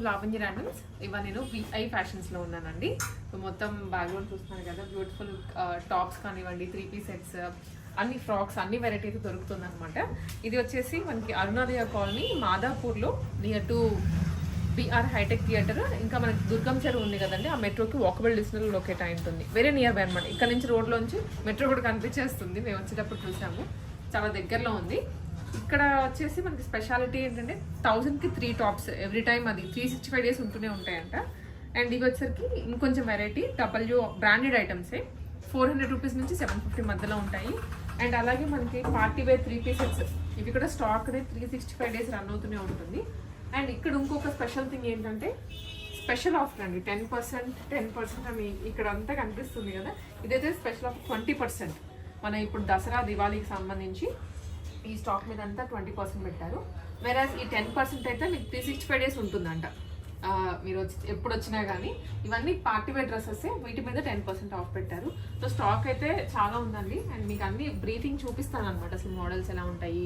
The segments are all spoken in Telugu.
లావణ్య ర్యాండమ్స్. ఇవాళ నేను విఐ ఫ్యాషన్స్లో ఉన్నానండి. సో మొత్తం బ్యాక్గ్రౌండ్ చూస్తున్నాను కదా, బ్యూటిఫుల్ టాప్స్ కానివ్వండి, 3 పీస్ సెట్స్, అన్ని ఫ్రాక్స్, అన్ని వెరైటీ అయితే దొరుకుతుంది అనమాట. ఇది వచ్చేసి మనకి అరుణోదయ కాలనీ మాదాపూర్లో near to BR Hitech theatre. ఇంకా మనకి దుర్గం చెరువు ఉంది కదండి, ఆ మెట్రోకి వాకబుల్ డిస్టెన్స్ లొకేట్ అయి ఉంటుంది. వెరీ నియర్ బై అనమాట. ఇక్కడ నుంచి రోడ్లోంచి మెట్రో కూడా కనిపించేస్తుంది. మేము వచ్చేటప్పుడు చూసాము, చాలా దగ్గరలో ఉంది. ఇక్కడ వచ్చేసి మనకి స్పెషాలిటీ ఏంటంటే 1000కి 3 టాప్స్ ఎవ్రీ టైమ్. అది 365 డేస్ ఉంటూనే ఉంటాయంట. అండ్ ఇవి వచ్చేసరికి ఇంకొంచెం వెరైటీ డబ్ల్యూ బ్రాండెడ్ ఐటమ్సే. 400 రూపీస్ నుంచి 750 మధ్యలో ఉంటాయి. అండ్ అలాగే మనకి పార్టీ వేర్ 3 పీస్ సెట్స్, ఇవి కూడా స్టాక్ అనేది 365 డేస్ రన్ అవుతూనే ఉంటుంది. అండ్ ఇక్కడ ఇంకొక స్పెషల్ థింగ్ ఏంటంటే స్పెషల్ ఆఫర్ అండి. 10% అని ఇక్కడ అంతా కనిపిస్తుంది కదా, ఇదైతే స్పెషల్ ఆఫర్ 20%. మన ఇప్పుడు దసరా దివాళీకి సంబంధించి ఈ స్టాక్ మీద అంతా 20% పెట్టారు. వేరాజ్ ఈ 10% అయితే మీకు 365 డేస్ ఉంటుందంట. మీరు ఎప్పుడు వచ్చినా కానీ ఇవన్నీ పార్టీ వేర్ డ్రెస్సెస్, వీటి మీద 10% ఆఫ్ పెట్టారు. సో స్టాక్ అయితే చాలా ఉందండి. అండ్ మీకు అన్ని బ్రీఫింగ్ చూపిస్తాను అనమాట. అసలు మోడల్స్ ఎలా ఉంటాయి,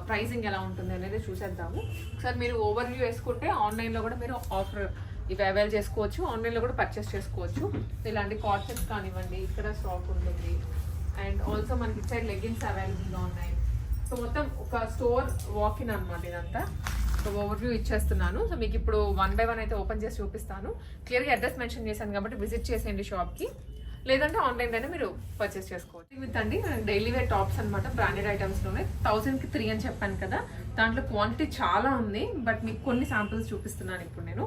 ప్రైజింగ్ ఎలా ఉంటుంది అనేది చూసేద్దాము. ఒకసారి మీరు ఓవర్ వ్యూ వేసుకుంటే ఆన్లైన్లో కూడా మీరు ఆఫర్ ఇవి అవైల్ చేసుకోవచ్చు, ఆన్లైన్లో కూడా పర్చేస్ చేసుకోవచ్చు. ఇలాంటి కాటన్స్ కానివ్వండి, ఇక్కడ స్టాక్ ఉంటుంది. అండ్ ఆల్సో మనకి సైడ్ లెగ్గిన్స్ అవైలబుల్గా ఉన్నాయి. సో మొత్తం ఒక స్టోర్ వాకిన్ అనమాట ఇదంతా. సో ఓవర్వ్యూ ఇచ్చేస్తున్నాను. సో మీకు ఇప్పుడు 1 by 1 అయితే ఓపెన్ చేసి చూపిస్తాను. క్లియర్గా అడ్రస్ మెన్షన్ చేశాను కాబట్టి విజిట్ చేసేయండి షాప్కి, లేదంటే ఆన్లైన్లోనే మీరు పర్చేస్ చేసుకోవచ్చు. విత్ అండి డైలీ వేర్ టాప్స్ అనమాట, బ్రాండెడ్ ఐటమ్స్లోనే 1000కి 3 అని చెప్పాను కదా. దాంట్లో క్వాంటిటీ చాలా ఉంది, బట్ మీకు కొన్ని శాంపిల్స్ చూపిస్తున్నాను ఇప్పుడు నేను.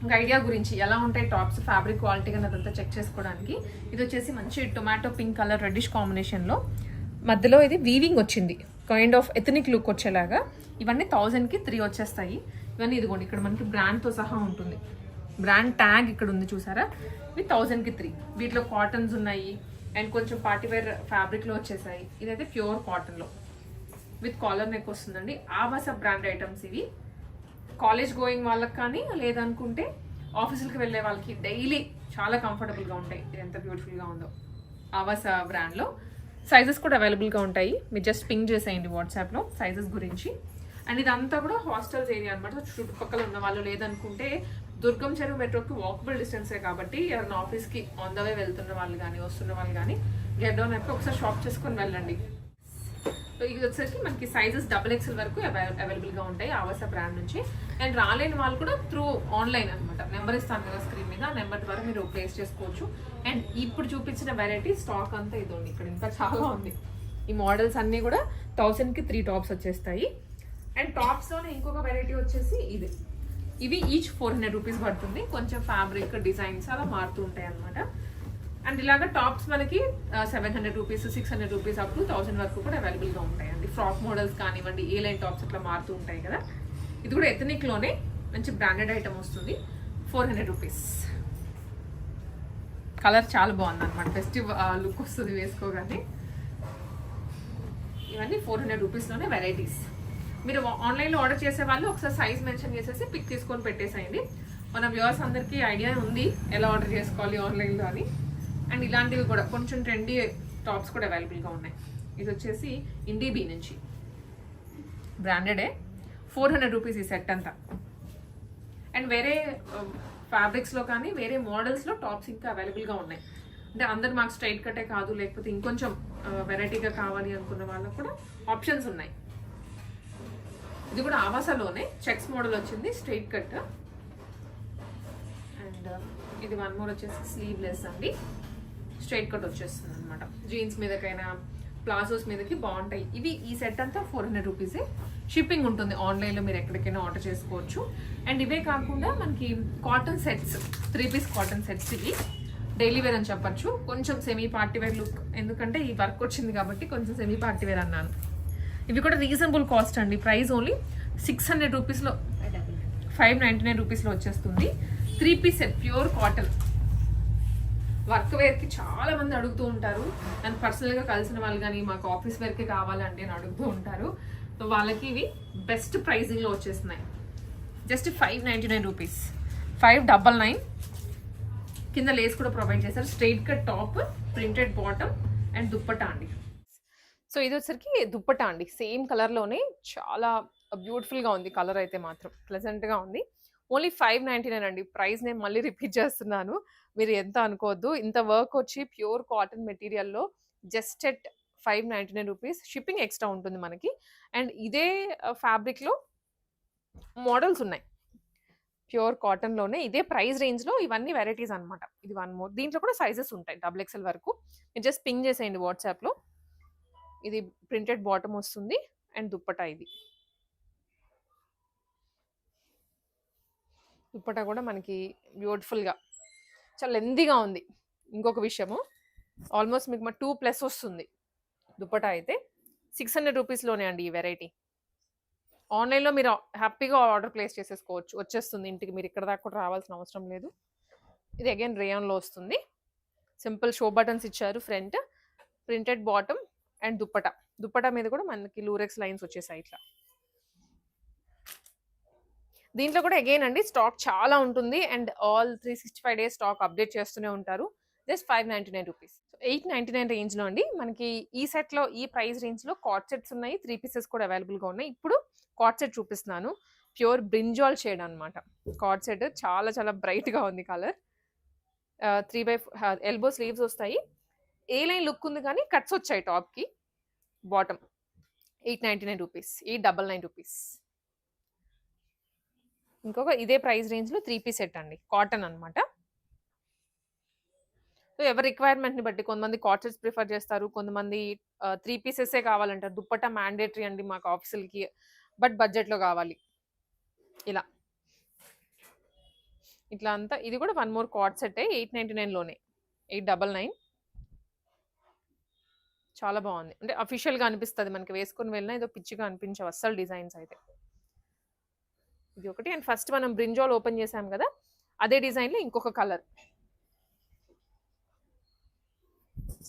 ఇంకా ఐడియా గురించి ఎలా ఉంటాయి టాప్స్, ఫ్యాబ్రిక్ క్వాలిటీ కానీ అదంతా చెక్ చేసుకోవడానికి. ఇది వచ్చేసి మంచి టొమాటో పింక్ కలర్ రెడ్డిష్ కాంబినేషన్లో, మధ్యలో ఇది వీవింగ్ వచ్చింది, కైండ్ ఆఫ్ ఎథనిక్ లుక్ వచ్చేలాగా. ఇవన్నీ 1000కి 3 వచ్చేస్తాయి. ఇవన్నీ ఇదిగోండి, ఇక్కడ మనకి బ్రాండ్తో సహా ఉంటుంది. బ్రాండ్ ట్యాగ్ ఇక్కడ ఉంది చూసారా. ఇవి 1000కి 3. వీటిలో కాటన్స్ ఉన్నాయి అండ్ కొంచెం పార్టీవేర్ ఫ్యాబ్రిక్లో వచ్చేసాయి. ఇదైతే ప్యూర్ కాటన్లో విత్ కాలర్ నెక్ వస్తుందండి. ఆవాస బ్రాండ్ ఐటమ్స్ ఇవి. కాలేజ్ గోయింగ్ వాళ్ళకి కానీ, లేదనుకుంటే ఆఫీసులకి వెళ్ళే వాళ్ళకి డైలీ చాలా కంఫర్టబుల్గా ఉంటాయి. ఇది ఎంత బ్యూటిఫుల్గా ఉందో. ఆవాస బ్రాండ్లో సైజెస్ కూడా అవైలబుల్గా ఉంటాయి. మీరు జస్ట్ పింగ్ చేసేయండి వాట్సాప్లో సైజెస్ గురించి. అండ్ ఇదంతా కూడా హాస్టల్స్ ఏరియా అనమాట. చుట్టుపక్కల ఉన్న వాళ్ళు, లేదనుకుంటే దుర్గం చెరువు మెట్రోకి వాకబుల్ డిస్టెన్సే కాబట్టి ఎవరైనా ఆఫీస్కి ఆన్ ద వే వెళ్తున్న వాళ్ళు కానీ, వస్తున్న వాళ్ళు కానీ గెట్ డౌన్ అయిపోయి ఒకసారి షాప్ చేసుకొని వెళ్ళండి. సో ఇది వచ్చేసరికి మనకి సైజెస్ XXL వరకు అవైలబుల్గా ఉంటాయి ఆవాస బ్రాండ్ నుంచి. అండ్ రాలేని వాళ్ళు కూడా త్రూ ఆన్లైన్ అనమాట. నెంబర్ ఇస్తాను కదా స్క్రీన్ మీద, ఆ నెంబర్ ద్వారా మీరు ప్లేస్ చేసుకోవచ్చు. అండ్ ఇప్పుడు చూపించిన వెరైటీ స్టాక్ అంతా ఇదండి, ఇక్కడ ఇంకా చాలా ఉంది. ఈ మోడల్స్ అన్నీ కూడా 1000కి 3 టాప్స్ వచ్చేస్తాయి. అండ్ టాప్స్లోనే ఇంకొక వెరైటీ వచ్చేసి ఇది. ఇవి ఈచ్ 400 రూపీస్ పడుతుంది. కొంచెం ఫ్యాబ్రిక్ డిజైన్స్ అలా మారుతూ ఉంటాయి అనమాట. అండ్ ఇలాగ టాప్స్ మనకి 700 రూపీస్, 600 రూపీస్ అప్ టు 1000 వరకు కూడా అవైలబుల్గా ఉంటాయండి. ఫ్రాక్ మోడల్స్ కానివ్వండి, ఏ లైన్ టాప్స్ అట్లా మారుతూ ఉంటాయి కదా. ఇది కూడా ఎథనిక్లోనే మంచి బ్రాండెడ్ ఐటమ్ వస్తుంది. 400 రూపీస్. కలర్ చాలా బాగుంది అనమాట, ఫెస్టివ్ లుక్ వస్తుంది వేసుకోగానే. ఇవన్నీ 400 రూపీస్లోనే వెరైటీస్. మీరు ఆన్లైన్లో ఆర్డర్ చేసే వాళ్ళు ఒకసారి సైజ్ మెన్షన్ చేసేసి పిక్ తీసుకొని పెట్టేసేయండి. మన వ్యూవర్స్ అందరికీ ఐడియా ఉంది ఎలా ఆర్డర్ చేసుకోవాలి ఆన్లైన్లో అని. అండ్ ఇలాంటివి కూడా కొంచెం ట్రెండీ టాప్స్ కూడా అవైలబుల్గా ఉన్నాయి. ఇది వచ్చేసి ఇండిబీ నుంచి బ్రాండెడే. 400 రూపీస్ ఈ సెట్ అంతా. అండ్ వేరే ఫ్యాబ్రిక్స్లో కానీ వేరే మోడల్స్లో టాప్స్ ఇంకా అవైలబుల్గా ఉన్నాయి. అంటే అందరు మాకు స్ట్రైట్ కట్టే కాదు, లేకపోతే ఇంకొంచెం వెరైటీగా కావాలి అనుకున్న వాళ్ళకు కూడా ఆప్షన్స్ ఉన్నాయి. ఇది కూడా ఆవాసలోనే చెక్స్ మోడల్ వచ్చింది, స్ట్రైట్ కట్. అండ్ ఇది 1 మోర్ వచ్చేసి స్లీవ్లెస్ అండి, స్ట్రైట్ కట్ వచ్చేస్తుంది అనమాట. జీన్స్ మీదకైనా ప్లాజోస్ మీదకి బాగుంటాయి ఇవి. ఈ సెట్ అంతా 400 రూపీసే. షిప్పింగ్ ఉంటుంది, ఆన్లైన్లో మీరు ఎక్కడికైనా ఆర్డర్ చేసుకోవచ్చు. అండ్ ఇవే కాకుండా మనకి cotton sets, 3 piece cotton sets. ఇవి డైలీ వేర్ అని చెప్పచ్చు, కొంచెం సెమీ పార్టీ వేర్ లుక్. ఎందుకంటే ఈ వర్క్ వచ్చింది కాబట్టి కొంచెం సెమీ పార్టీ వేర్ అన్నాను. ఇవి కూడా రీజనబుల్ కాస్ట్ అండి. ప్రైస్ ఓన్లీ 600 రూపీస్లో, 599 రూపీస్లో వచ్చేస్తుంది. 3 piece set pure cotton. Work వేర్కి చాలా మంది అడుగుతూ ఉంటారు. నన్ను పర్సనల్గా కలిసిన వాళ్ళు కానీ మాకు ఆఫీస్ వేర్కి కావాలండి అని అడుగుతూ ఉంటారు. సో వాళ్ళకి ఇవి బెస్ట్ ప్రైజింగ్లో వచ్చేస్తున్నాయి. Just 599 rupees, 599. కింద లేస్ కూడా ప్రొవైడ్ చేశారు. Straight cut top, printed bottom and dupatta అండి. సో ఇది వచ్చరికి దుప్పటా అండి, సేమ్ కలర్లోనే చాలా బ్యూటిఫుల్గా ఉంది. కలర్ అయితే మాత్రం ప్లెజెంట్గా ఉంది. ఓన్లీ 599 అండి. ప్రైస్ నేను మళ్ళీ రిపీట్ చేస్తున్నాను. మీరు ఎంత అనుకోవద్దు. ఇంత వర్క్ వచ్చి ప్యూర్ కాటన్ మెటీరియల్‌లో జస్ట్ ఎట్ ₹599 షిప్పింగ్ ఎక్స్‌ట్రా ఉంటుంది మనకి. అండ్ ఇదే ఫ్యాబ్రిక్‌లో మోడల్స్ ఉన్నాయి. ప్యూర్ కాటన్‌లోనే ఇదే ప్రైస్ రేంజ్‌లో ఇవన్నీ వెరైటీస్ అన్నమాట. ఇది వన్ మోర్. దీంట్లో కూడా సైజెస్ ఉంటాయి. డబుల్ ఎక్స్ఎల్ వరకు. మీరు జస్ట్ పింగ్ చేసేయండి వాట్సాప్‌లో. ఇది ప్రింటెడ్ బాటమ్ వస్తుంది అండ్ దుప్పట్టా ఇది. దుప్పట్టా కూడా మనకి బ్యూటిఫుల్‌గా చాలా లెంతీగా ఉంది. ఇంకొక విషయము ఆల్మోస్ట్ మీకు 2+ వస్తుంది. దుప్పట్టా అయితే ₹600 అండి ఈ వెరైటీ. ఆన్‌లైన్‌లో మీరు హ్యాపీగా ఆర్డర్ ప్లేస్ చేసేసుకోవచ్చు. వచ్చేస్తుంది ఇంటికి. మీరు ఇక్కడ దాకా కూడా రావాల్సిన అవసరం లేదు. ఇది అగైన్ రేయాన్‌లో వస్తుంది. సింపుల్ షో బటన్స్ ఇచ్చారు front. Printed bottom and dupatta. Dupatta మీద కూడా మనకి లూరెక్స్ లైన్స్ వచ్చేసాయి ఇట్లా. దీంట్లో కూడా అగైన్ అండి స్టాక్ చాలా ఉంటుంది and all 365 days stock update చేస్తూనే ఉంటారు. జస్ట్ ₹599. ₹899 రేంజ్‌లో అండి మనకి ఈ సెట్‌లో ఈ ప్రైస్ రేంజ్‌లో కార్డ్ సెట్స్ ఉన్నాయి. 3 పీసెస్ కూడా అవైలబుల్‌గా ఉన్నాయి. ఇప్పుడు కార్డ్ సెట్ చూపిస్తున్నాను. ప్యూర్ బ్రింజాల్ షేడ్ అన్నమాట. కార్డ్ సెట్ చాలా చాలా బ్రైట్‌గా ఉంది కలర్. 3/4 ఎల్బో స్లీవ్స్ వస్తాయి. ఏ లైన్ లుక్ ఉంది కానీ కట్స్ వచ్చాయి టాప్‌కి. బాటమ్ ₹899. ₹899. ఇంకొక ఇదే ప్రైస్ రేంజ్‌లో 3 పీస్ సెట్ అండి. కాటన్ అన్నమాట. సో ఎవరి రిక్వైర్మెంట్‌ని బట్టి కొంతమంది కార్డ్ సెట్స్ ప్రిఫర్ చేస్తారు. కొంతమంది 3 పీసెసే కావాలంటారు. దుప్పట్టా మ్యాండేటరీ అండి మాకు ఆఫీసులకి. బట్ బడ్జెట్‌లో కావాలి. ఇలా. ఇట్లా అంతా ఇది కూడా వన్ మోర్ కార్డ్ సెట్టే 899 899 చాలా బాగుంది. అంటే అఫీషియల్‌గా అనిపిస్తది మనకి వేసుకొని వెళ్ళినా ఏదో పిచ్చిగా అనిపించవు అస్సలు డిజైన్స్ అయితే. ఇది ఒకటి అండ్ ఫస్ట్ మనం బ్రింజాల్ ఓపెన్ చేసాం కదా! అదే డిజైన్‌లో ఇంకొక కలర్.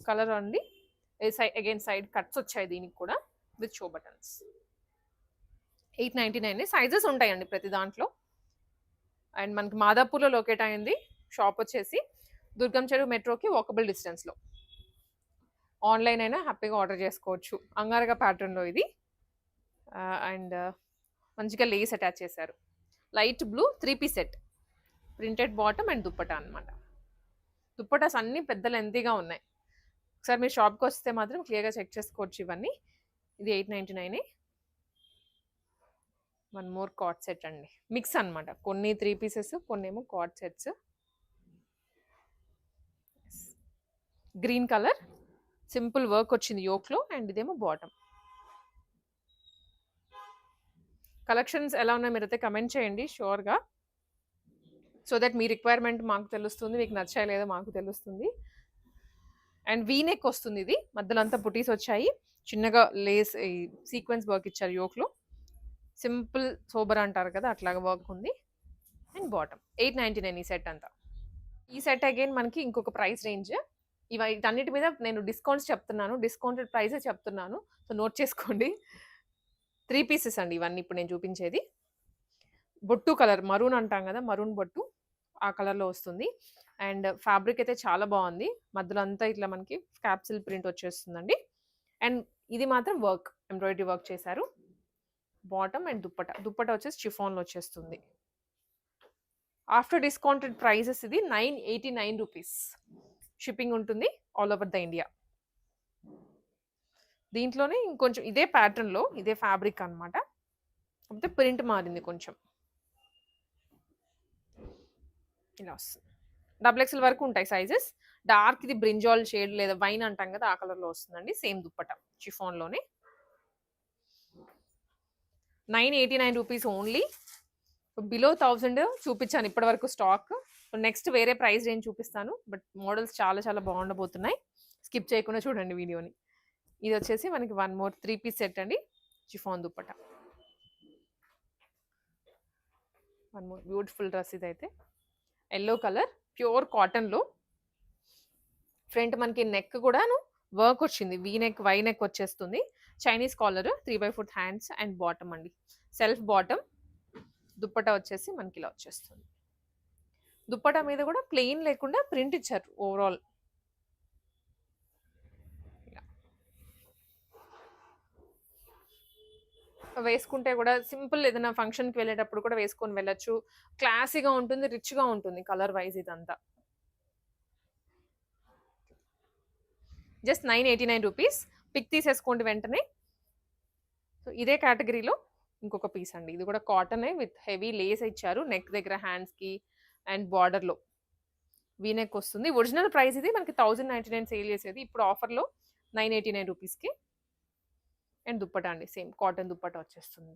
కలర్ అండి. అగైన్ సైడ్ కట్స్ వచ్చాయి దీనికి కూడా విత్ షో బటన్స్. 899 సైజెస్ ఉంటాయండి ప్రతి దాంట్లో. అండ్ మనకి మాదాపూర్‌లో లొకేట్ అయింది. షాప్ వచ్చేసి దుర్గం చెరువు మెట్రోకి వాకబుల్ డిస్టెన్స్‌లో. ఆన్‌లైన్ అయినా హ్యాపీగా ఆర్డర్ చేసుకోవచ్చు. అంగారక ప్యాటర్న్‌లో ఇది. అండ్ మంచిగా లేస్ అటాచ్ చేశారు. Light blue 3 piece set. Printed bottom and dupatta అన్నమాట. దుప్పటాస్ అన్నీ పెద్ద లెంతీగా ఉన్నాయి. ఒకసారి మీరు షాప్‌కి వస్తే మాత్రం క్లియర్‌గా చెక్ చేసుకోవచ్చు ఇవన్నీ. ఇది 899 వన్ మోర్ కార్డ్ సెట్ అండి. మిక్స్ అన్నమాట. కొన్ని 3 పీసెస్ కొన్నేమో card sets. Green colour simple work వచ్చింది యోక్‌లో అండ్ ఇదేమో బాటమ్. కలెక్షన్స్ ఎలా ఉన్నాయో మీరైతే కమెంట్ చేయండి షూర్‌గా. సో దట్ మీ రిక్వైర్మెంట్ మాకు తెలుస్తుంది. మీకు నచ్చాయో లేదో మాకు తెలుస్తుంది. అండ్ వీ నెక్ వస్తుంది ఇది. మధ్యలో అంతా బుటీస్ వచ్చాయి. చిన్నగా లేస్ ఈ సీక్వెన్స్ వర్క్ ఇచ్చారు యోక్‌లో. సింపుల్ సోబర్ అంటారు కదా! అట్లాగా వర్క్ ఉంది. అండ్ బాటమ్ 899 ఈ సెట్ అంతా. ఈ సెట్ అగైన్ మనకి ఇంకొక ప్రైస్ రేంజ్. వీటన్నిటి మీద నేను డిస్కౌంట్స్ చెప్తున్నాను. డిస్కౌంటెడ్ ప్రైసే చెప్తున్నాను. సో నోట్ చేసుకోండి. 3 పీసెస్ అండి ఇవన్నీ ఇప్పుడు నేను చూపించేది. బొట్టు కలర్ మరూన్ అంటాం కదా! మరూన్ బొట్టు ఆ కలర్‌లో వస్తుంది. అండ్ ఫ్యాబ్రిక్ అయితే చాలా బాగుంది. మధ్యలో అంతా ఇట్లా మనకి క్యాప్సిల్ ప్రింట్ వచ్చేస్తుందండి. అండ్ ఇది మాత్రం వర్క్ ఎంబ్రాయిడరీ వర్క్ చేశారు. Bottom and dupatta. దుప్పట్టా వచ్చేసి షిఫాన్‌లో వచ్చేస్తుంది. ఆఫ్టర్ డిస్కౌంటెడ్ ప్రైసెస్ ఇది ₹989. షిప్పింగ్ ఉంటుంది ఆల్ ఓవర్ ద ఇండియా. దీంట్లోనే ఇంకొంచెం ఇదే ప్యాటర్న్‌లో ఇదే ఫ్యాబ్రిక్ అన్నమాట. కాకపోతే ప్రింట్ మారింది కొంచెం. ఇలా వస్తుంది. డబుల్ ఎక్స్ఎల్ వరకు ఉంటాయి సైజెస్. డార్క్ ఇది బ్రింజాల్ షేడ్ లేదా వైన్ అంటాం కదా! ఆ కలర్‌లో వస్తుందండి. సేమ్ దుప్పట్టా షిఫాన్‌లోనే. ₹989 ఓన్లీ. బిలో 1000 చూపించాను ఇప్పటివరకు స్టాక్. నెక్స్ట్ వేరే ప్రైస్ రేంజ్ చూపిస్తాను. బట్ మోడల్స్ చాలా చాలా బాగుండబోతున్నాయి. స్కిప్ చేయకుండా చూడండి వీడియోని. ఇది వచ్చేసి మనకి వన్ మోర్ 3 పీస్ సెట్ అండి. Chiffon dupatta. One more beautiful dress ఇదైతే. యెల్లో కలర్ ప్యూర్ కాటన్‌లో. ఫ్రంట్ మనకి నెక్ కూడాను వర్క్ వచ్చింది. వీ నెక్, వై నెక్ వచ్చేస్తుంది. Chinese collar 3/4 hands and bottom అండి. Self bottom. దుప్పట్టా వచ్చేసి మనకి ఇలా వచ్చేస్తుంది. దుప్పట్టా మీద కూడా ప్లెయిన్ లేకుండా ప్రింట్ ఇచ్చారు ఓవరాల్. వేసుకుంటే కూడా సింపుల్ ఏదైనా ఫంక్షన్‌కి వెళ్ళేటప్పుడు కూడా వేసుకొని వెళ్ళొచ్చు. క్లాసీగా ఉంటుంది. రిచ్‌గా ఉంటుంది కలర్ వైస్ ఇదంతా. Just 989 rupees. పిక్ తీసేసుకోండి వెంటనే. సో, ఇదే కేటగరీలో ఇంకొక పీస్ అండి. ఇది కూడా కాటనే విత్ హెవీ లేస్ ఇచ్చారు. నెక్ దగ్గర హ్యాండ్స్‌కి అండ్ బార్డర్‌లో వీ నెక్ వస్తుంది. ఒరిజినల్ ప్రైస్ ఇది మనకి 1099 సేల్ చేసేది. ఇప్పుడు ఆఫర్‌లో 989 రూపీస్‌కి. అండ్ దుప్పటా అండి సేమ్ కాటన్ దుప్పటా వచ్చేస్తుంది.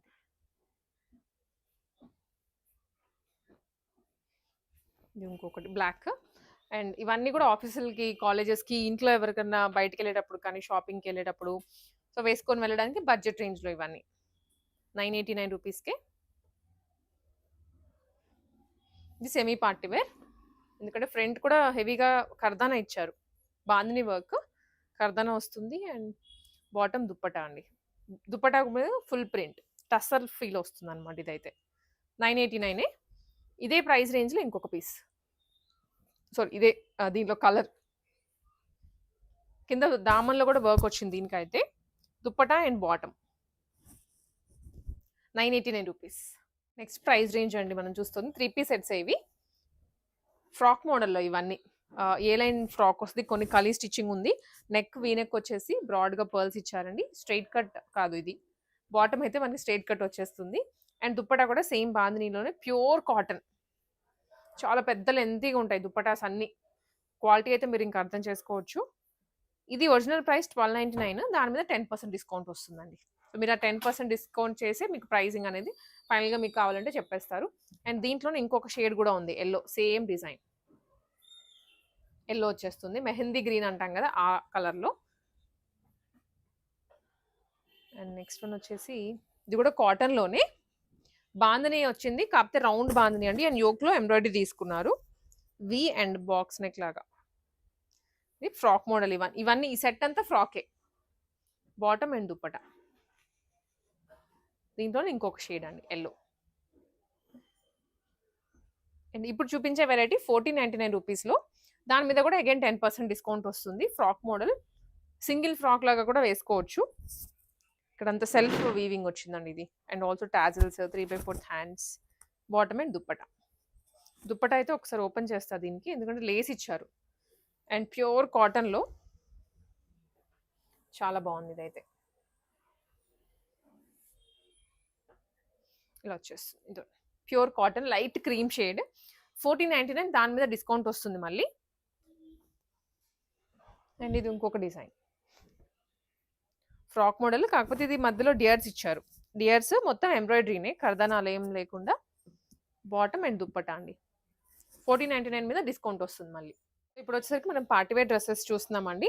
ఇది ఇంకొకటి బ్లాక్. అండ్ ఇవన్నీ కూడా ఆఫీసులకి, కాలేజెస్‌కి, ఇంట్లో ఎవరికన్నా బయటికెళ్ళేటప్పుడు కానీ, షాపింగ్‌కెళ్ళేటప్పుడు సో, వేసుకొని వెళ్ళడానికి బడ్జెట్ రేంజ్‌లో ఇవన్నీ. 989 రూపీస్‌కే. ఇది సెమీ పార్టీ వేర్. ఎందుకంటే ఫ్రంట్ కూడా హెవీగా కర్దానా ఇచ్చారు. బాందిని వర్క్ కర్దానా వస్తుంది. అండ్ బాటమ్ దుప్పటా అండి. దుప్పటా మీద ఫుల్ ప్రింట్ టస్సర్ ఫీల్ వస్తుందన్నమాట ఇదైతే. 989 ఇదే ప్రైస్ రేంజ్‌లో ఇంకొక పీస్. సారీ ఇదే దీంట్లో కలర్ కింద దామన్‌లో కూడా వర్క్ వచ్చింది దీనికైతే. Dupatta and bottom 989 rupees. Next price range అండి మనం చూస్తుంది 3 పీస్ సెట్స్ ఇవి. ఫ్రాక్ మోడల్‌లో ఇవన్నీ. ఏ లైన్ ఫ్రాక్ వస్తది. కొన్ని కలీ స్టిచ్చింగ్ ఉంది. నెక్ వీ నెక్ వచ్చేసి బ్రాడ్‌గా పర్ల్స్ ఇచ్చారండి. స్ట్రెయిట్ కట్ కాదు ఇది. బాటమ్ అయితే మనకి స్ట్రెయిట్ కట్ వచ్చేస్తుంది. అండ్ దుప్పటా కూడా సేమ్ బాందినీలోనే ప్యూర్ కాటన్. చాలా పెద్ద లెంతీగా ఉంటాయి దుప్పటాస్ అన్నీ. క్వాలిటీ అయితే మీరు ఇంకా అర్థం చేసుకోవచ్చు. ఇది ఒరిజినల్ ప్రైస్ 1299. దాని మీద 10% డిస్కౌంట్ వస్తుందండి. సో, మీరు ఆ 10% డిస్కౌంట్ చేసి మీకు ప్రైజింగ్ అనేది ఫైనల్‌గా మీకు కావాలంటే చెప్పేస్తారు. అండ్ దీంట్లోనే ఇంకొక షేడ్ కూడా ఉంది. Yellow same design. యెల్లో వచ్చేస్తుంది. మెహందీ గ్రీన్ అంటాం కదా ఆ కలర్‌లో. అండ్ నెక్స్ట్ వన్ వచ్చేసి ఇది కూడా కాటన్‌లోనే బాందిని వచ్చింది. కాకపోతే రౌండ్ బాందిని అండి. అండ్ యోక్‌లో ఎంబ్రాయిడరీ తీసుకున్నారు. వి అండ్ బాక్స్ నెక్ లాగా. ఇది ఫ్రాక్ మోడల్ ఇవన్నీ ఈ సెట్ అంతా ఫ్రాకే. Bottom and dupatta. దీంట్లోనే ఇంకొక షేడ్ అండి యెల్లో. అండ్ ఇప్పుడు చూపించే వెరైటీ 1499 రూపీస్‌లో. దాని మీద కూడా అగైన్ 10% డిస్కౌంట్ వస్తుంది. ఫ్రాక్ మోడల్ సింగిల్ ఫ్రాక్ లాగా కూడా వేసుకోవచ్చు. ఇక్కడంతా సెల్ఫ్ వీవింగ్ వచ్చిందండి ఇది. And also tassels 3/4 hands bottom and dupatta. Dupatta అయితే ఒకసారి ఓపెన్ చేస్తా దీనికి. ఎందుకంటే లేస్ ఇచ్చారు. అండ్ ప్యూర్ కాటన్‌లో చాలా బాగుంది ఇదైతే. ఇలా వచ్చేస్తుంది. ఇది pure cotton light cream shade 1499. దాని మీద డిస్కౌంట్ వస్తుంది మళ్ళీ. అండ్ ఇది ఇంకొక డిజైన్ ఫ్రాక్ మోడల్. కాకపోతే ఇది మధ్యలో డియర్స్ ఇచ్చారు. డియర్స్ మొత్తం ఎంబ్రాయిడరీనే కర్దానాలు ఏం లేకుండా. బాటమ్ అండ్ దుప్పటా అండి. 1499 మీద డిస్కౌంట్ వస్తుంది మళ్ళీ. ఇప్పుడు వచ్చేసరికి మనం పార్టీవేర్ డ్రెస్సెస్ చూస్తున్నామండి.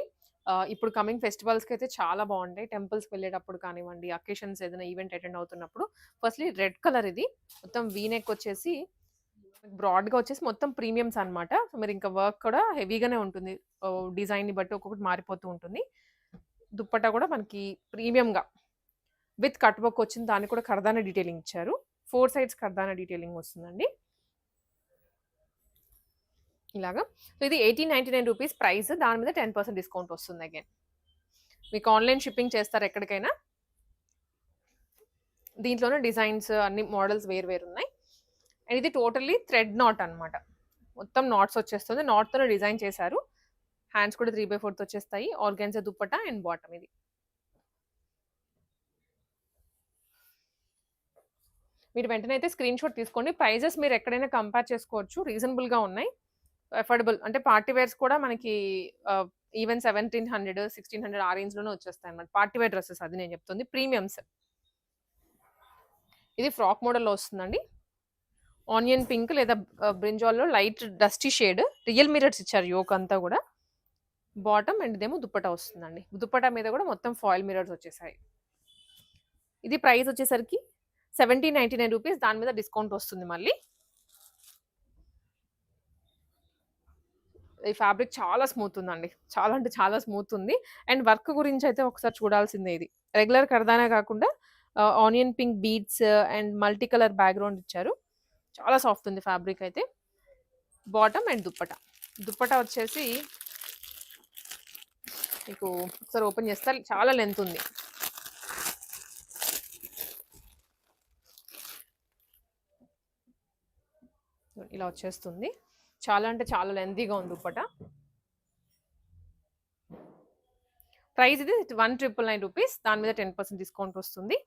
ఇప్పుడు కమింగ్ ఫెస్టివల్స్కి అయితే చాలా బాగుంటాయి. టెంపుల్స్కి వెళ్ళేటప్పుడు కానివ్వండి, అకేషన్స్ ఏదైనా ఈవెంట్ అటెండ్ అవుతున్నప్పుడు. ఫస్ట్లీ రెడ్ కలర్ ఇది మొత్తం వీ నెక్ వచ్చేసి బ్రాడ్గా వచ్చేసి మొత్తం ప్రీమియమ్స్ అనమాట. మీరు ఇంకా వర్క్ కూడా హెవీగానే ఉంటుంది. డిజైన్ని బట్టి ఒక్కొక్కటి మారిపోతూ ఉంటుంది. దుప్పట్టా కూడా మనకి ప్రీమియంగా విత్ కట్ వర్క్ వచ్చింది. దానికి కూడా కర్దానా డీటెయిలింగ్ ఇచ్చారు. 4 సైడ్స్ కర్దానా డీటెయిలింగ్ వస్తుందండి ఇలాగా. సో ఇది 1899 రూపీస్ ప్రైస్. దాని మీద 10% డిస్కౌంట్ వస్తుంది అగైన్. మీకు ఆన్లైన్ షిప్పింగ్ చేస్తారు ఎక్కడికైనా. దీంట్లోనే డిజైన్స్ అన్ని మోడల్స్ వేరు ఉన్నాయి. అండ్ ఇది టోటల్లీ థ్రెడ్ నాట్ అనమాట. మొత్తం నాట్స్ వచ్చేస్తుంది. నాట్తోనే డిజైన్ చేశారు. హ్యాండ్స్ కూడా 3/4 వచ్చేస్తాయి. ఆర్గాన్జా దుప్పటా అండ్ బాటమ్ ఇది. మీరు వెంటనే అయితే స్క్రీన్ షాట్ తీసుకోండి. ప్రైజెస్ మీరు ఎక్కడైనా కంపేర్ చేసుకోవచ్చు. రీజనబుల్గా ఉన్నాయి. అఫోర్డబుల్ అంటే పార్టీ వేర్స్ కూడా మనకి ఈవెన్ 1700, 1600 ఆ రేంజ్లోనే వచ్చేస్తాయి అనమాట. పార్టీ వేర్ డ్రెస్సెస్ అది నేను చెప్తుంది. ప్రీమియమ్స్. ఇది ఫ్రాక్ మోడల్లో వస్తుందండి. ఆనియన్ పింక్ లేదా బ్రింజాల్లో light dusty shade. Real mirrors ఇచ్చారు యోక్ అంతా కూడా. బాటమ్ అండ్ ఇదేమో దుప్పటా వస్తుందండి. దుప్పటా మీద కూడా మొత్తం ఫాయిల్ మిరర్స్ వచ్చేసాయి. ఇది ప్రైస్ వచ్చేసరికి 1799 రూపీస్. దాని మీద డిస్కౌంట్ వస్తుంది మళ్ళీ. ఈ ఫ్యాబ్రిక్ చాలా స్మూత్ ఉందండి. చాలా అంటే చాలా స్మూత్ ఉంది. అండ్ వర్క్ గురించి అయితే ఒకసారి చూడాల్సిందే ఇది. రెగ్యులర్ కర్దానా కాకుండా onion pink beads and multi colour background ఇచ్చారు. చాలా సాఫ్ట్ ఉంది ఫ్యాబ్రిక్ అయితే. Bottom and dupatta. దుప్పటా వచ్చేసి మీకు ఒకసారి ఓపెన్ చేస్తే చాలా లెంత్ ఉంది. ఇలా వచ్చేస్తుంది. చాలా అంటే చాలా లెంతీగా ఉంది దుప్పట. ప్రైస్ ఇది 1999 రూపీస్. దాని మీద 10% డిస్కౌంట్ వస్తుంది.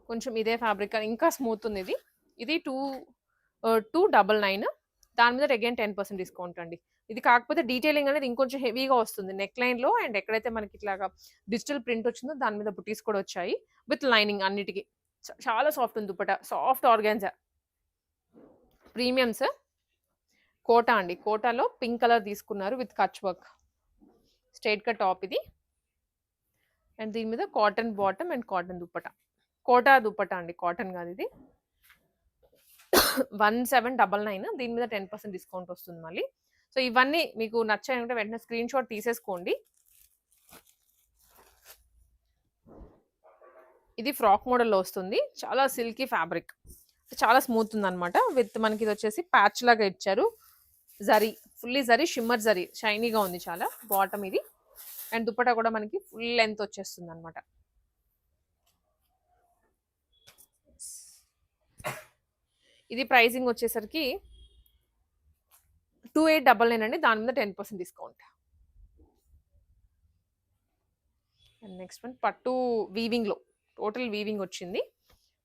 కొంచెం ఇదే ఫ్యాబ్రిక్ ఇంకా స్మూత్ ఉంది ఇది. ఇది 299. దాని మీద అగైన్ 10% డిస్కౌంట్ అండి. ఇది కాకపోతే డీటెయిలింగ్ అనేది ఇంకొంచెం హెవీగా వస్తుంది నెక్ లైన్లో. అండ్ ఎక్కడైతే మనకి ఇట్లాగా డిజిటల్ ప్రింట్ వచ్చిందో దాని మీద బుటీస్ కూడా వచ్చాయి విత్ లైనింగ్ అన్నిటికీ. చాలా సాఫ్ట్ ఉంది dupatta. Soft organza premiums. Kota అండి. కోటాలో పింక్ కలర్ తీసుకున్నారు with Kutch work. Straight cut top ఇది. అండ్ దీని మీద cotton bottom and cotton dupatta. Kota dupatta అండి, కాటన్ కాదు ఇది. 1799. దీని మీద 10% డిస్కౌంట్ వస్తుంది మళ్ళీ. సో ఇవన్నీ మీకు నచ్చాయంటే వెంటనే స్క్రీన్ షాట్ తీసేసుకోండి. ఇది ఫ్రాక్ మోడల్లో వస్తుంది. చాలా సిల్కీ ఫ్యాబ్రిక్, చాలా స్మూత్ ఉంది అనమాట. విత్ మనకి ఇది వచ్చేసి ప్యాచ్ లాగా ఇచ్చారు. జరీ, ఫుల్లీ జరీ, షిమ్మర్ జరీ, షైనీగా ఉంది చాలా. బాటమ్ ఇది. అండ్ దుప్పటా కూడా మనకి ఫుల్ లెంత్ వచ్చేస్తుంది అనమాట. ఇది ప్రైసింగ్ వచ్చేసరికి 2899 అండి. దాని మీద 10% డిస్కౌంట్. అండ్ నెక్స్ట్ వన్ పట్టు వీవింగ్లో, టోటల్ వీవింగ్ వచ్చింది.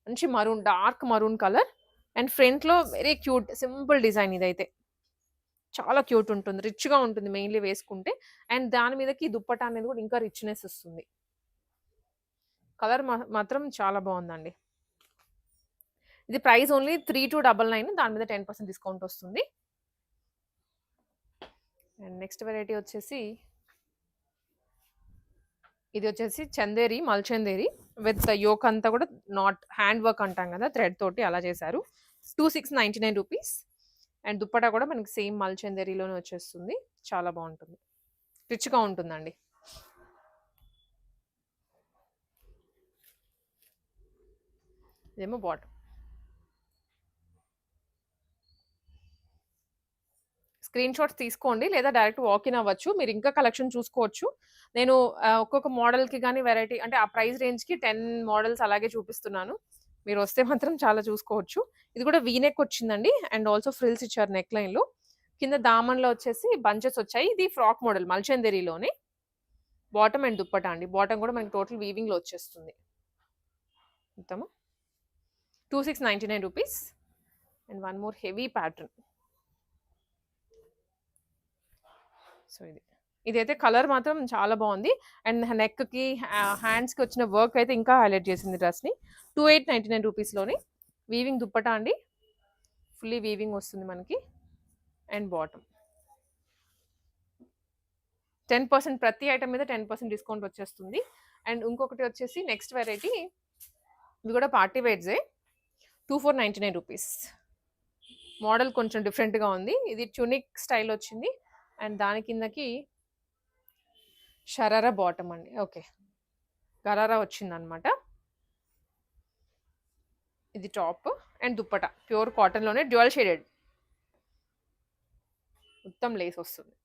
మంచి maroon, dark maroon colour. And ఫ్రంట్లో వెరీ క్యూట్ సింపుల్ డిజైన్. ఇదైతే చాలా క్యూట్ ఉంటుంది, రిచ్గా ఉంటుంది మెయిన్లీ వేసుకుంటే. అండ్ దాని మీదకి దుప్పటా అనేది కూడా ఇంకా రిచ్నెస్ వస్తుంది. కలర్ మాత్రం చాలా బాగుందండి. ఇది ప్రైస్ ఓన్లీ 3299. దాని మీద 10% డిస్కౌంట్ వస్తుంది. అండ్ నెక్స్ట్ వెరైటీ వచ్చేసి ఇది వచ్చేసి చందేరి, మల్చందేరి విత్ యోక్ అంతా కూడా నాట్ హ్యాండ్ వర్క్ అంటాం కదా, థ్రెడ్ తోటి అలా చేశారు. 2699 రూపీస్. అండ్ దుప్పటా కూడా మనకి సేమ్ మల్చందేరిలోనే వచ్చేస్తుంది. చాలా బాగుంటుంది, రిచ్గా ఉంటుందండి. ఇదేమో బాటమ్. స్క్రీన్ షాట్స్ తీసుకోండి లేదా డైరెక్ట్ వాకిన్ అవ్వచ్చు. మీరు ఇంకా కలెక్షన్ చూసుకోవచ్చు. నేను ఒక్కొక్క మోడల్కి కానీ వెరైటీ అంటే ఆ ప్రైస్ రేంజ్కి 10 మోడల్స్ అలాగే చూపిస్తున్నాను. మీరు వస్తే మాత్రం చాలా చూసుకోవచ్చు. ఇది కూడా వీనెక్ వచ్చిందండి. అండ్ ఆల్సో ఫ్రిల్స్ ఇచ్చారు నెక్ లైన్లో. కింద దామన్లో వచ్చేసి బంచెస్ వచ్చాయి. ఇది ఫ్రాక్ మోడల్ మల్చందేరిలోనే. బాటమ్ అండ్ దుప్పటా అండి. బాటమ్ కూడా మనకి టోటల్ వీవింగ్లో వచ్చేస్తుంది మొత్తము. 2699 rupees. And one more heavy pattern. So ఇదైతే కలర్ మాత్రం చాలా బాగుంది. అండ్ నెక్కి, హ్యాండ్స్కి వచ్చిన వర్క్ అయితే ఇంకా హైలైట్ చేసింది డ్రెస్ని. 2899 రూపీస్లోనే. వీవింగ్ దుప్పటా అండి, ఫుల్లీ వీవింగ్ వస్తుంది మనకి. అండ్ బాటమ్ 10%, ప్రతి ఐటమ్ మీద 10% డిస్కౌంట్ వచ్చేస్తుంది. అండ్ ఇంకొకటి వచ్చేసి నెక్స్ట్ వెరైటీ, ఇది కూడా పార్టీ వేర్సే. 2499 రూపీస్. మోడల్ కొంచెం డిఫరెంట్గా ఉంది. ఇది ట్యూనిక్ స్టైల్ వచ్చింది. అండ్ దాని కిందకి షరారా బాటమ్ అండి. ఓకే, గరారా వచ్చింది అనమాట. ఇది టాప్ అండ్ దుప్పట ప్యూర్ కాటన్లోనే డ్యూయల్ షేడెడ్, మొత్తం లేస్ వస్తుంది.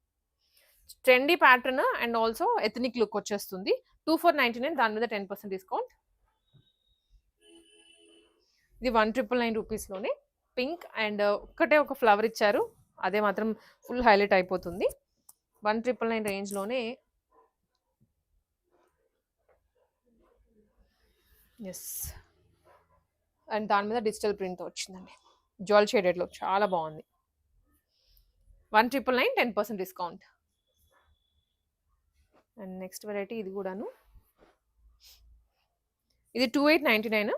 Trendy pattern and also ethnic look వచ్చేస్తుంది. 2499. దాని మీద 10% డిస్కౌంట్. ఇది 1999 రూపీస్లోనే. పింక్ అండ్ ఒక్కటే ఒక ఫ్లవర్ ఇచ్చారు, అదే మాత్రం ఫుల్ హైలైట్ అయిపోతుంది. 1999 రేంజ్లోనే. ఎస్. అండ్ దాని మీద డిజిటల్ ప్రింట్ వచ్చిందండి, జ్యువెల్ షేడెడ్లో, చాలా బాగుంది. 1999, 10% డిస్కౌంట్. అండ్ నెక్స్ట్ వెరైటీ ఇది కూడాను. ఇది 2899.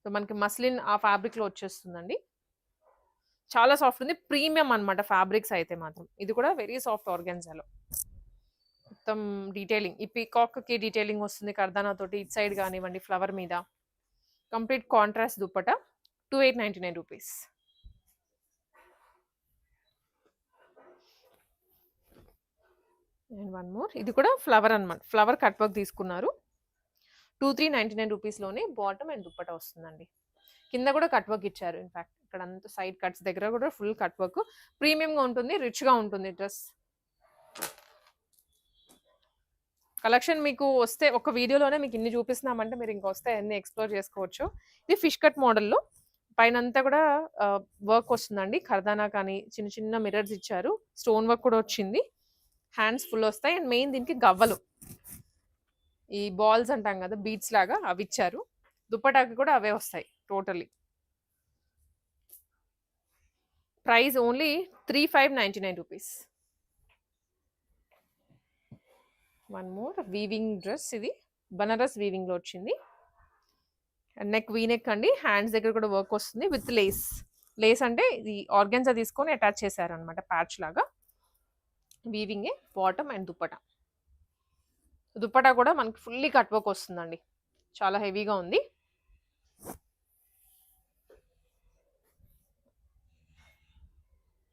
సో మనకి మస్లిన్ ఆ ఫ్యాబ్రిక్లో వచ్చేస్తుందండి. చాలా సాఫ్ట్ ఉంది, ప్రీమియం అనమాట ఫ్యాబ్రిక్స్ అయితే మాత్రం. ఇది కూడా వెరీ సాఫ్ట్ ఆర్గాన్జాలో. మొత్తం డీటెయిలింగ్, ఈ పీకాక్కి డీటెయిలింగ్ వస్తుంది కర్దానా తోటి. ఇట్ సైడ్ కానివ్వండి ఫ్లవర్ మీద. Complete contrast dupatta. 2899 rupees. And one more, ఇది కూడా ఫ్లవర్ అనమాట, ఫ్లవర్ కట్ వర్క్ తీసుకున్నారు. 2399 రూపీస్లోనే బాటమ్ అండ్ దుప్పట వస్తుందండి. కింద కూడా కట్ వర్క్ ఇచ్చారు. ఇన్ఫాక్ట్ ఇక్కడ అంతా సైడ్ కట్స్ దగ్గర కూడా ఫుల్ కట్ వర్క్. ప్రీమియంగా ఉంటుంది, రిచ్గా ఉంటుంది డ్రెస్. కలెక్షన్ మీకు వస్తే ఒక వీడియోలోనే మీకు ఇన్ని చూపిస్తున్నామంటే మీరు ఇంకా వస్తే అన్ని ఎక్స్ప్లోర్ చేసుకోవచ్చు. ఇది ఫిష్ కట్ మోడల్లో పైనంతా కూడా వర్క్ వస్తుందండి. ఖర్దానా కానీ చిన్న చిన్న మిర్రర్స్ ఇచ్చారు. స్టోన్ వర్క్ కూడా వచ్చింది. హ్యాండ్స్ ఫుల్ వస్తాయి. అండ్ మెయిన్ దీనికి గవ్వలు, ఈ బాల్స్ అంటాం కదా బీట్స్ లాగా, అవి ఇచ్చారు. దుప్పటాకి కూడా అవే వస్తాయి totally. Price only 3599 rupees. One more weaving dress. ఇది బనారస్ వీవింగ్ లో వచ్చింది. నెక్ వీ నెక్ అండి. హ్యాండ్స్ దగ్గర కూడా వర్క్ వస్తుంది విత్ లేస్. లేస్ అంటే ఇది ఆర్గెన్జా తీసుకొని అటాచ్ చేశారు అనమాట, ప్యాచ్ లాగా. Weaving bottom and dupatta. Dupatta కూడా మనకి ఫుల్లీ కట్ వర్క్ వస్తుందండి, చాలా హెవీగా ఉంది.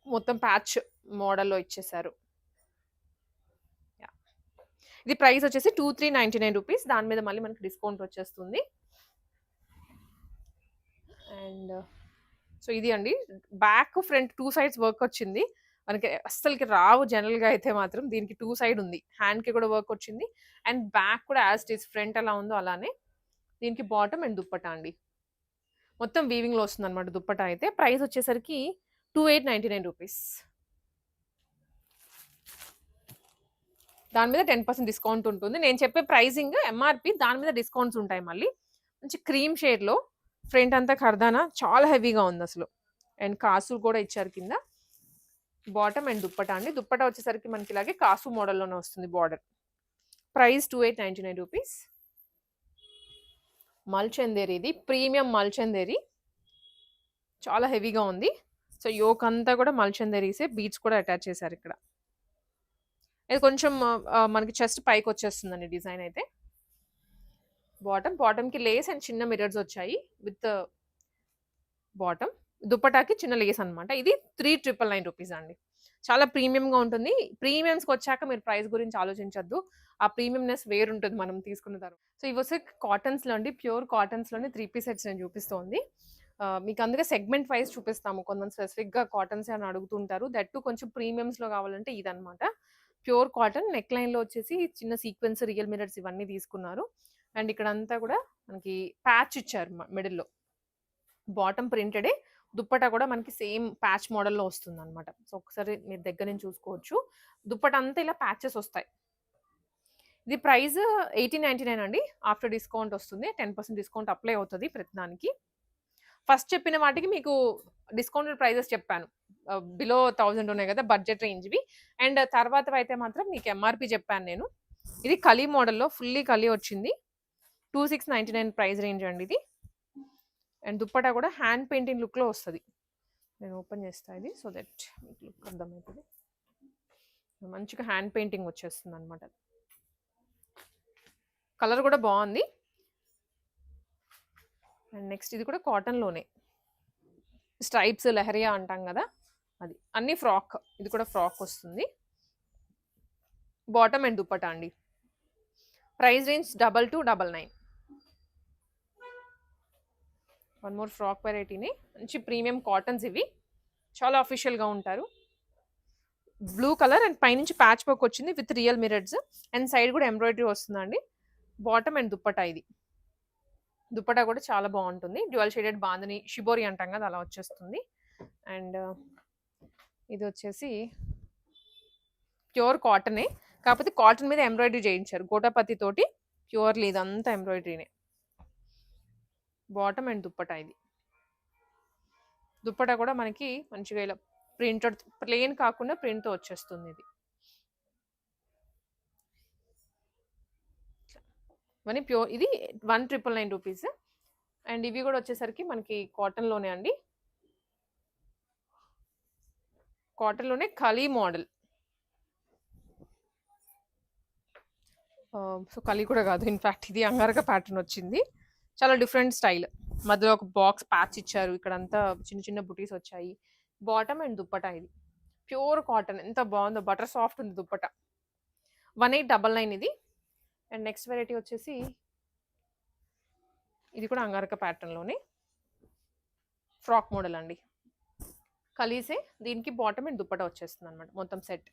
మొత్తం ప్యాచ్ మోడల్లో ఇచ్చేసారు. ఇది ప్రైస్ వచ్చేసి 2399 రూపీస్. దాని మీద మళ్ళీ మనకి డిస్కౌంట్ వచ్చేస్తుంది. అండ్ సో ఇది అండి, బ్యాక్ ఫ్రంట్ 2 సైడ్స్ వర్క్ వచ్చింది. మనకి అస్సలకి రావు జనరల్గా అయితే మాత్రం. దీనికి 2 సైడ్ ఉంది. హ్యాండ్కి కూడా వర్క్ వచ్చింది అండ్ బ్యాక్ కూడా యాజ్ ఇట్ ఈస్, ఫ్రంట్ ఎలా ఉందో అలానే. దీనికి బాటమ్ అండ్ దుప్పటా అండి. మొత్తం వీవింగ్లో వస్తుంది అనమాట దుప్పటా అయితే. ప్రైస్ వచ్చేసరికి 2899 రూపీస్. దాని మీద 10% డిస్కౌంట్ ఉంటుంది. నేను చెప్పే ప్రైజింగ్ ఎంఆర్పి, దాని మీద డిస్కౌంట్స్ ఉంటాయి మళ్ళీ. మంచి క్రీమ్ షేడ్లో ఫ్రంట్ అంతా ఖర్దానా, చాలా హెవీగా ఉంది అసలు. అండ్ కాసు కూడా ఇచ్చారు కింద. బాటమ్ అండ్ దుప్పటా అండి. దుప్పటా వచ్చేసరికి మనకి ఇలాగే కాసు మోడల్లోనే వస్తుంది బార్డర్. Price 2899 rupees. మల్చందేరి, ఇది ప్రీమియం మల్చందేరి, చాలా హెవీగా ఉంది. సో యోక్ అంతా కూడా మల్చందేరీసే, బీట్స్ కూడా అటాచ్ చేశారు ఇక్కడ. ఇది కొంచెం మనకి చెస్ట్ పైకి వచ్చేస్తుందండి డిజైన్ అయితే. బాటమ్కి లేస్ అండ్ చిన్న మిర్రర్స్ వచ్చాయి విత్ బాటమ్. దుప్పటాకి చిన్న లేస్ అనమాట. ఇది 3999 రూపీస్ అండి. చాలా ప్రీమియంగా ఉంటుంది. ప్రీమియమ్స్కి వచ్చాక మీరు ప్రైస్ గురించి ఆలోచించద్దు, ఆ ప్రీమియంనెస్ వేరుంటుంది మనం తీసుకున్న తర్వాత. సో ఇవి వస్తే కాటన్స్లో అండి, ప్యూర్ కాటన్స్లోనే 3 పీస్ సెట్స్ నేను చూపిస్తోంది. మీకు అందుకే సెగ్మెంట్ వైజ్ చూపిస్తాము. కొంతమంది స్పెసిఫిక్గా కాటన్స్ అని అడుగుతుంటారు. దట్ టు కొంచెం ప్రీమియమ్స్లో కావాలంటే ఇదనమాట. Pure cotton. నెక్ లైన్లో వచ్చేసి చిన్న సీక్వెన్స్, రియల్ మిరర్స్ ఇవన్నీ తీసుకున్నారు. అండ్ ఇక్కడ అంతా కూడా మనకి ప్యాచ్ ఇచ్చారు మిడిల్లో. బాటమ్ ప్రింటెడే, దుప్పటా కూడా మనకి సేమ్ ప్యాచ్ మోడల్లో వస్తుంది అనమాట. సో ఒకసారి మీరు దగ్గర నుంచి చూసుకోవచ్చు. దుప్పటా అంతా ఇలా ప్యాచెస్ వస్తాయి. ఇది ప్రైస్ 1899 అండి. ఆఫ్టర్ డిస్కౌంట్ వస్తుంది, 10% డిస్కౌంట్ అప్లై అవుతుంది ప్రతి దానికి. ఫస్ట్ చెప్పిన వాటికి మీకు డిస్కౌంటెడ్ ప్రైజెస్ చెప్పాను, బిలో 1000 ఉన్నాయి కదా బడ్జెట్ రేంజ్వి. అండ్ తర్వాత అయితే మాత్రం మీకు ఎంఆర్పి చెప్పాను నేను. ఇది కలీ మోడల్లో, ఫుల్లీ కలీ వచ్చింది. 2699 ప్రైస్ రేంజ్ అండి ఇది. అండ్ దుప్పటా కూడా హ్యాండ్ పెయింటింగ్ లుక్లో వస్తుంది. నేను ఓపెన్ చేస్తాను ఇది, సో దట్ మీకు లుక్ అర్థమవుతుంది. మంచిగా హ్యాండ్ పెయింటింగ్ వచ్చేస్తుంది అనమాట. కలర్ కూడా బాగుంది. అండ్ నెక్స్ట్ ఇది కూడా కాటన్లోనే, స్ట్రైప్స్ లెహరియా అంటాం కదా అది. అన్ని ఫ్రాక్, ఇది కూడా ఫ్రాక్ వస్తుంది. బాటమ్ అండ్ దుప్పటా అండి. Price range 2299. One more frock వెరైటీని, మంచి ప్రీమియం కాటన్స్ ఇవి, చాలా అఫీషియల్గా ఉంటారు. బ్లూ కలర్ అండ్ పైనుంచి ప్యాచ్ వర్క్ వచ్చింది with real mirrors. And side కూడా ఎంబ్రాయిడరీ వస్తుందండి. బాటమ్ అండ్ దుప్పటా ఇది. దుప్పటా కూడా చాలా బాగుంటుంది. డ్యూయల్ షేడెడ్ బాందని, షిబోరి అంటాం కదా అలా వచ్చేస్తుంది. అండ్ ఇది వచ్చేసి ప్యూర్ కాటనే, కాకపోతే కాటన్ మీద ఎంబ్రాయిడరీ చేయించారు గోటాపతి తోటి. ప్యూర్లీ ఇదంతా ఎంబ్రాయిడరీనే. బాటమ్ అండ్ దుప్పటా ఇది. దుప్పటా కూడా మనకి మంచిగా ఇలా ప్రింటెడ్, ప్లెయిన్ కాకుండా ప్రింట్తో వచ్చేస్తుంది ఇది. ఇవన్నీ ప్యూర్. ఇది 1999 రూపీస్. అండ్ ఇవి కూడా వచ్చేసరికి మనకి కాటన్లోనే అండి. కాటన్లోనే కలీ మోడల్. సో కలీ కూడా కాదు, ఇన్ఫ్యాక్ట్ ఇది అంగారక ప్యాటర్న్ వచ్చింది. చాలా డిఫరెంట్ స్టైల్. మధ్యలో ఒక బాక్స్ ప్యాచ్ ఇచ్చారు. ఇక్కడంతా చిన్న చిన్న బుటీస్ వచ్చాయి. బాటమ్ అండ్ దుప్పటా ఇది. ప్యూర్ కాటన్, ఎంత బాగుందో, బటర్ సాఫ్ట్ ఉంది దుప్పటా. 1899 ఇది. అండ్ నెక్స్ట్ వెరైటీ వచ్చేసి ఇది కూడా అంగారక ప్యాటర్న్లోనే ఫ్రాక్ మోడల్ అండి. కలీసే, దీనికి బాటమ్ అండ్ దుప్పటా వచ్చేస్తుంది అనమాట మొత్తం set.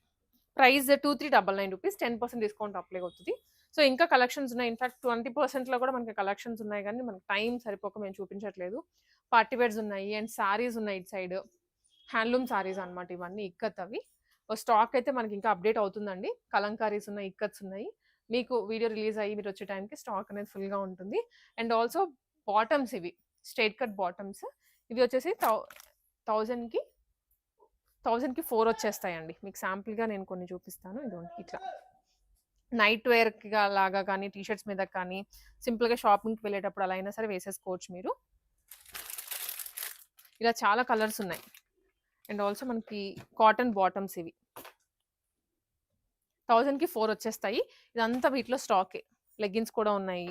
Price 2399 rupees. 10% discount apply అవుతుంది. సో ఇంకా కలెక్షన్స్ ఉన్నాయి. ఇన్ఫాక్ట్ 20%లో కూడా మనకి కలెక్షన్స్ ఉన్నాయి, కానీ మనకి టైం సరిపోక మేము చూపించట్లేదు. పార్టీ వేర్స్ ఉన్నాయి అండ్ సారీస్ ఉన్నాయి ఇటు సైడ్. హ్యాండ్లూమ్ సారీస్ అన్నమాట ఇవన్నీ ఇక్కత్ అవి. స్టాక్ అయితే మనకి ఇంకా అప్డేట్ అవుతుందండి. కలంకారీస్ ఉన్నాయి, ఇక్కత్స్ ఉన్నాయి. మీకు వీడియో రిలీజ్ అయ్యి మీరు వచ్చే టైంకి స్టాక్ అనేది ఫుల్గా ఉంటుంది. అండ్ ఆల్సో బాటమ్స్ ఇవి స్ట్రైట్ కట్ బాటమ్స్. ఇవి వచ్చేసి 1000కి 1000కి 4 వచ్చేస్తాయండి. మీకు శాంపుల్గా నేను కొన్ని చూపిస్తాను. ఇదిగోండి ఇట్లా నైట్ వేర్కి లాగా కానీ టీ షర్ట్స్ మీద కానీ సింపుల్గా షాపింగ్కి వెళ్ళేటప్పుడు అలా అయినా సరే వేసేసుకోవచ్చు మీరు. ఇలా చాలా కలర్స్ ఉన్నాయి. అండ్ ఆల్సో మనకి కాటన్ బాటమ్స్ ఇవి 1000కి 4 వచ్చేస్తాయి. ఇదంతా వీటిలో స్టాకే. లెగ్గిన్స్ కూడా ఉన్నాయి.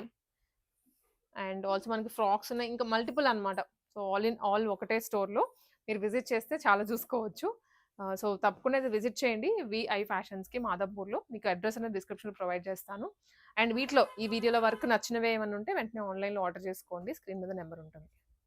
అండ్ ఆల్సో మనకి ఫ్రాక్స్ ఉన్నాయి. ఇంకా మల్టిపుల్ అనమాట. సో ఆల్ ఇన్ ఆల్ ఒకటే స్టోర్లో మీరు విజిట్ చేస్తే చాలా చూసుకోవచ్చు. సో తప్పకుండా ఇది విజిట్ చేయండి విఐ ఫ్యాషన్స్కి మాదాపూర్లో. మీకు అడ్రస్ అనేది డిస్క్రిప్షన్లో ప్రొవైడ్ చేస్తాను. అండ్ వీటిలో ఈ వీడియోలో వరకు నచ్చినవే ఏమైనా ఉంటే వెంటనే ఆన్లైన్లో ఆర్డర్ చేసుకోండి. స్క్రీన్ మీద నెంబర్ ఉంటుంది.